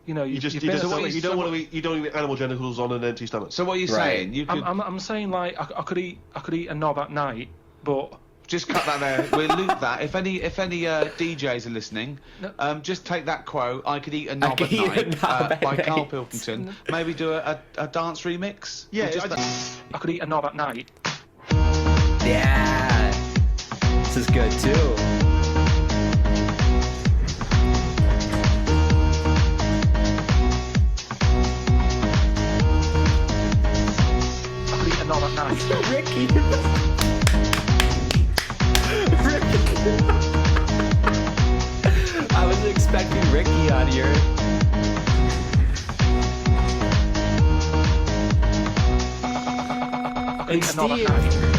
You know, You you've don't been- want to eat animal genitals on an empty stomach. So what are you saying? You could I'm saying like I could eat a knob at night, but just cut that there. We'll loop that. If any DJs are listening, just take that quote. I could eat a knob at night by Carl Pilkington. Maybe do a dance remix. Yeah, I could eat a knob at night. Yeah, this is good too. I could eat a knob at night. Ricky. I was expecting Ricky on here. I could eat a knob at night.